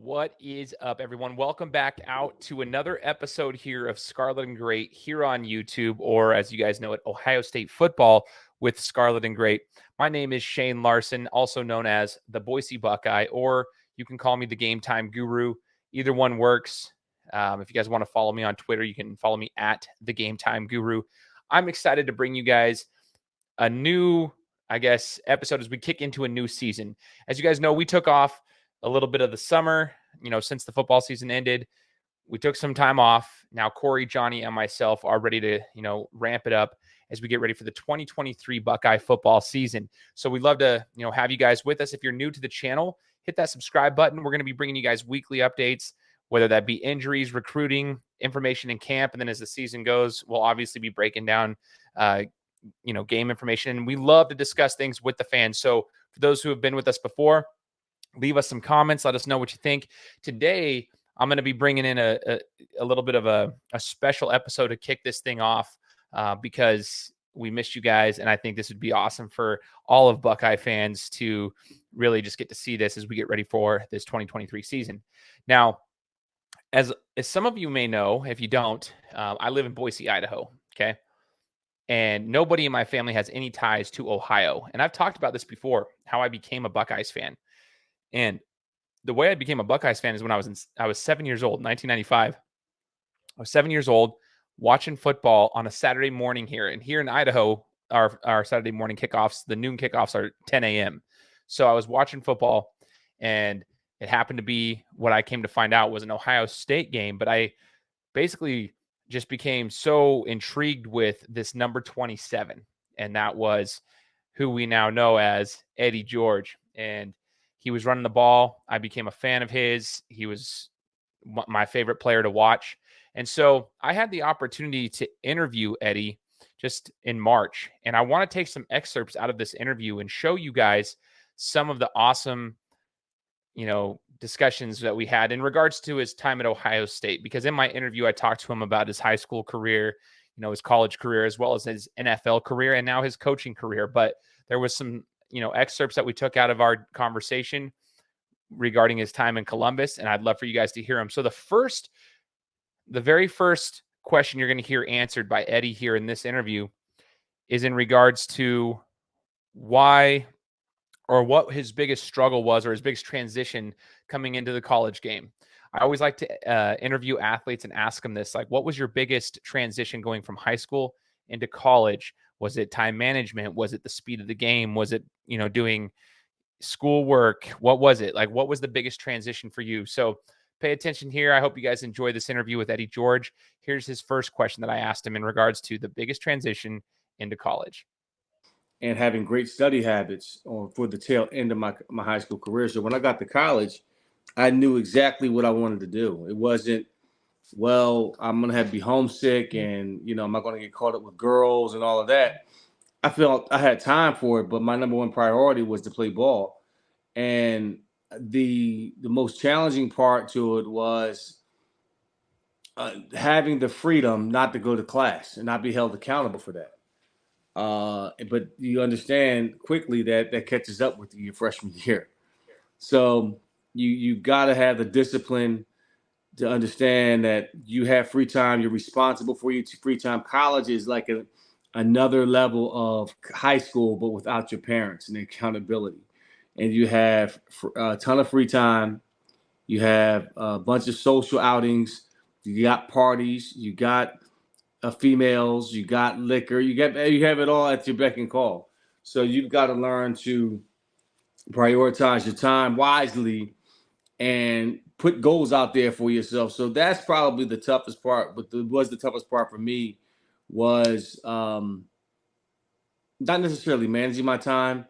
What is up, everyone? Welcome back out to another episode here of Scarlet and Great here on YouTube, or as you guys know it, Ohio State Football with Scarlet and Great. My name is Shane Larson, also known as the Boise Buckeye, or you can call me the Game Time Guru. Either one works. If you guys want to follow me on Twitter, you can follow me at the Game Time Guru. I'm excited to bring you guys a new, episode as we kick into a new season. As you guys know, we took off a little bit of the summer, since the football season ended. We took some time off. Now, Corey, Johnny, and myself are ready to, ramp it up as we get ready for the 2023 Buckeye football season. So we'd love to, have you guys with us. If you're new to the channel, hit that subscribe button. We're going to be bringing you guys weekly updates, whether that be injuries, recruiting, information in camp. And then as the season goes, we'll obviously be breaking down, game information. And we love to discuss things with the fans. So for those who have been with us before, leave us some comments. Let us know what you think. Today, I'm going to be bringing in a little bit of a special episode to kick this thing off because we missed you guys. And I think this would be awesome for all of Buckeye fans to really just get to see this as we get ready for this 2023 season. Now, as some of you may know, if you don't, I live in Boise, Idaho. Okay. And nobody in my family has any ties to Ohio. And I've talked about this before, how I became a Buckeyes fan. And the way I became a Buckeyes fan is when I was 7 years old, 1995. I was 7 years old watching football on a Saturday morning here. And here in Idaho, our Saturday morning kickoffs, the noon kickoffs are 10 a.m. So I was watching football, and it happened to be what I came to find out was an Ohio State game. But I basically just became so intrigued with this number 27. And that was who we now know as Eddie George. And he was running the ball. I became a fan of his. He was my favorite player to watch. And so I had the opportunity to interview Eddie just in March. And I want to take some excerpts out of this interview and show you guys some of the awesome, discussions that we had in regards to his time at Ohio State. Because in my interview, I talked to him about his high school career, his college career, as well as his NFL career and now his coaching career. But there was some excerpts that we took out of our conversation regarding his time in Columbus, and I'd love for you guys to hear them. So the very first question you're going to hear answered by Eddie here in this interview is in regards to why or what his biggest struggle was or his biggest transition coming into the college game. I always like to interview athletes and ask them this, like, what was your biggest transition going from high school into college? Was it time management? Was it the speed of the game? Was it, doing schoolwork? What was it? Like, what was the biggest transition for you? So pay attention here. I hope you guys enjoy this interview with Eddie George. Here's his first question that I asked him in regards to the biggest transition into college. And having great study habits for the tail end of my high school career. So when I got to college, I knew exactly what I wanted to do. It wasn't, well, I'm going to have to be homesick and, am I going to get caught up with girls and all of that? I felt I had time for it, but my number one priority was to play ball. And the most challenging part to it was having the freedom not to go to class and not be held accountable for that. But you understand quickly that catches up with you your freshman year. So you've got to have the discipline to understand that you have free time. You're responsible for your free time. College is like another level of high school, but without your parents and accountability. And you have a ton of free time. You have a bunch of social outings. You got parties. You got females, you got liquor, you have it all at your beck and call. So you've got to learn to prioritize your time wisely and put goals out there for yourself. So that's probably the toughest part. But the toughest part for me was not necessarily managing my time,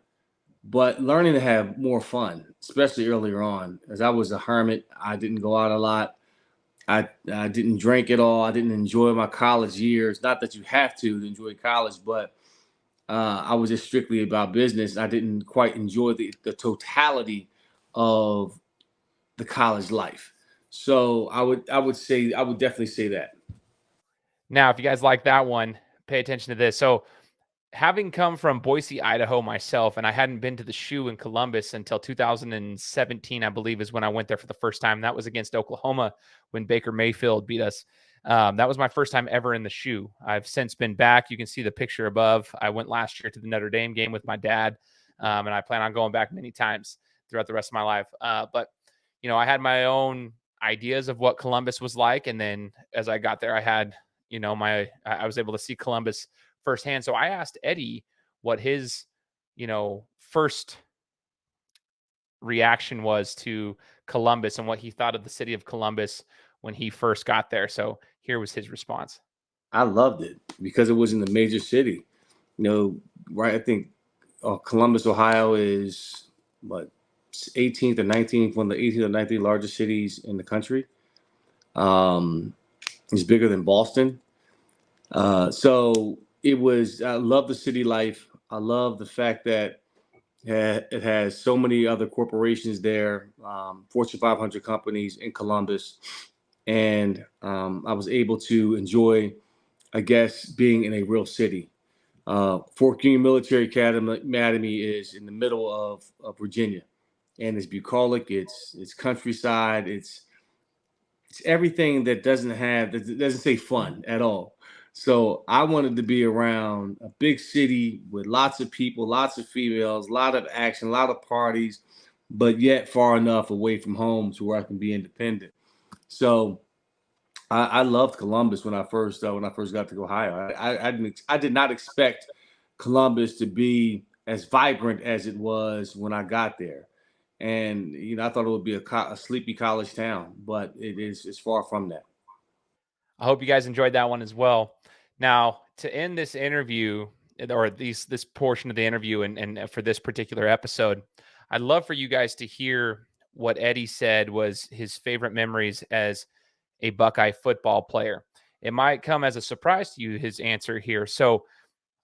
but learning to have more fun, especially earlier on. As I was a hermit, I didn't go out a lot. I didn't drink at all. I didn't enjoy my college years. Not that you have to enjoy college, but I was just strictly about business. I didn't quite enjoy the totality of the college life. So I would definitely say that. Now, if you guys like that one, pay attention to this. So having come from Boise, Idaho myself, and I hadn't been to the shoe in Columbus until 2017, I believe, is when I went there for the first time. That was against Oklahoma when Baker Mayfield beat us. That was my first time ever in the shoe. I've since been back. You can see the picture above. I went last year to the Notre Dame game with my dad, and I plan on going back many times throughout the rest of my life. But, I had my own ideas of what Columbus was like. And then as I got there, I had, I was able to see Columbus firsthand. So I asked Eddie what his, first reaction was to Columbus and what he thought of the city of Columbus when he first got there. So here was his response. I loved it because it was in the major city. Right? I think Columbus, Ohio is what 18th or 19th, one of the 18th or 19th largest cities in the country. It's bigger than Boston. So it was. I love the city life. I love the fact that it has so many other corporations there, Fortune 500 companies in Columbus, and I was able to enjoy, I guess, being in a real city. Fort Union Military Academy is in the middle of Virginia, and it's bucolic. It's countryside. It's everything that doesn't say fun at all. So I wanted to be around a big city with lots of people, lots of females, a lot of action, a lot of parties, but yet far enough away from home to where I can be independent. So I loved Columbus when I first got to Ohio. I did not expect Columbus to be as vibrant as it was when I got there, and I thought it would be a sleepy college town, but it's far from that. I hope you guys enjoyed that one as well. Now, to end this interview, or this portion of the interview, and for this particular episode, I'd love for you guys to hear what Eddie said was his favorite memories as a Buckeye football player. It might come as a surprise to you, his answer here. So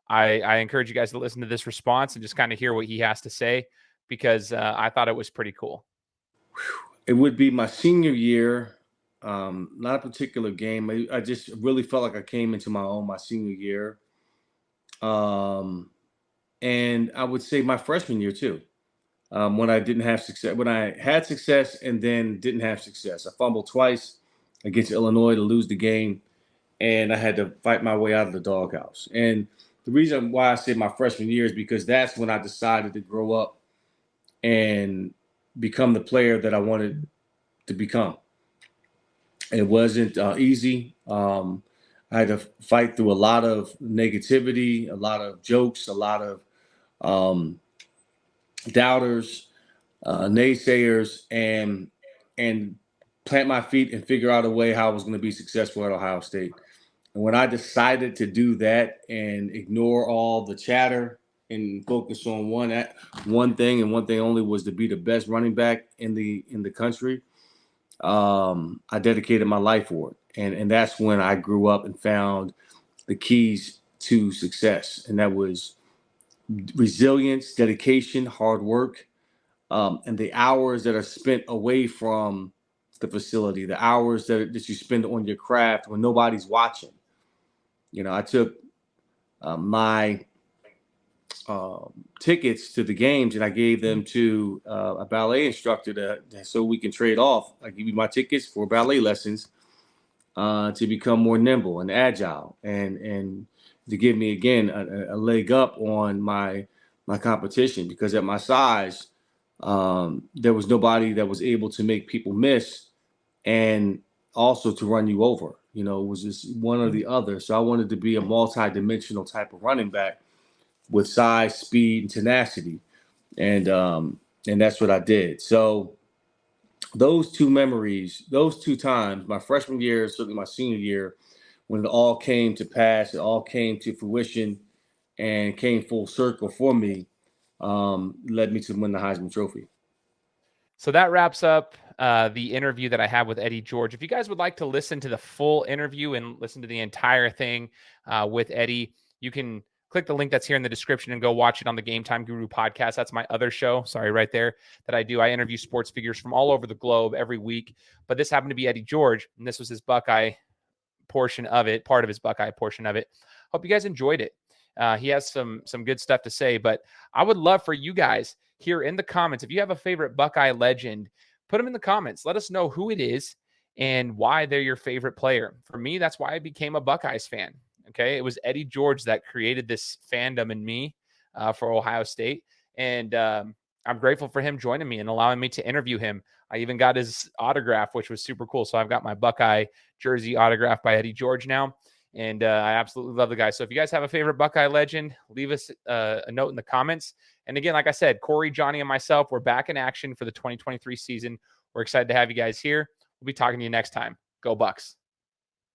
I encourage you guys to listen to this response and just kind of hear what he has to say, because I thought it was pretty cool. It would be my senior year, not a particular game. I just really felt like I came into my own my senior year. And I would say my freshman year too, when I didn't have success, when I had success and then didn't have success. I fumbled twice against Illinois to lose the game, and I had to fight my way out of the doghouse. And the reason why I say my freshman year is because that's when I decided to grow up and become the player that I wanted to become. It wasn't easy. I had to fight through a lot of negativity, a lot of jokes, a lot of um, doubters, naysayers, and plant my feet and figure out a way how I was going to be successful at Ohio State. And when I decided to do that and ignore all the chatter and focus on one thing and one thing only, was to be the best running back in the country, I dedicated my life for it. And that's when I grew up and found the keys to success. And that was resilience, dedication, hard work, and the hours that are spent away from the facility, the hours that you spend on your craft when nobody's watching. I took my tickets to the games and I gave them to a ballet instructor so we can trade off. I give you my tickets for ballet lessons to become more nimble and agile, and to give me again a leg up on my competition, because at my size, there was nobody that was able to make people miss and also to run you over. It was just one or the other. So I wanted to be a multi-dimensional type of running back with size, speed, and tenacity, and that's what I did. So those two memories, those two times, my freshman year, certainly my senior year, when it all came to pass, it all came to fruition and came full circle for me, led me to win the Heisman Trophy. So that wraps up the interview that I have with Eddie George. If you guys would like to listen to the full interview and listen to the entire thing with Eddie, you can click the link that's here in the description and go watch it on the Game Time Guru podcast. That's my other show, sorry, right there, that I do. I interview sports figures from all over the globe every week, but this happened to be Eddie George, and this was his Buckeye portion of it, part of his Buckeye portion of it. Hope you guys enjoyed it. He has some good stuff to say, but I would love for you guys here in the comments, if you have a favorite Buckeye legend, put them in the comments. Let us know who it is and why they're your favorite player. For me, that's why I became a Buckeyes fan. Okay. It was Eddie George that created this fandom in me for Ohio State. And I'm grateful for him joining me and allowing me to interview him. I even got his autograph, which was super cool. So I've got my Buckeye jersey autographed by Eddie George now. And I absolutely love the guy. So if you guys have a favorite Buckeye legend, leave us a note in the comments. And again, like I said, Corey, Johnny, and myself, we're back in action for the 2023 season. We're excited to have you guys here. We'll be talking to you next time. Go Bucks.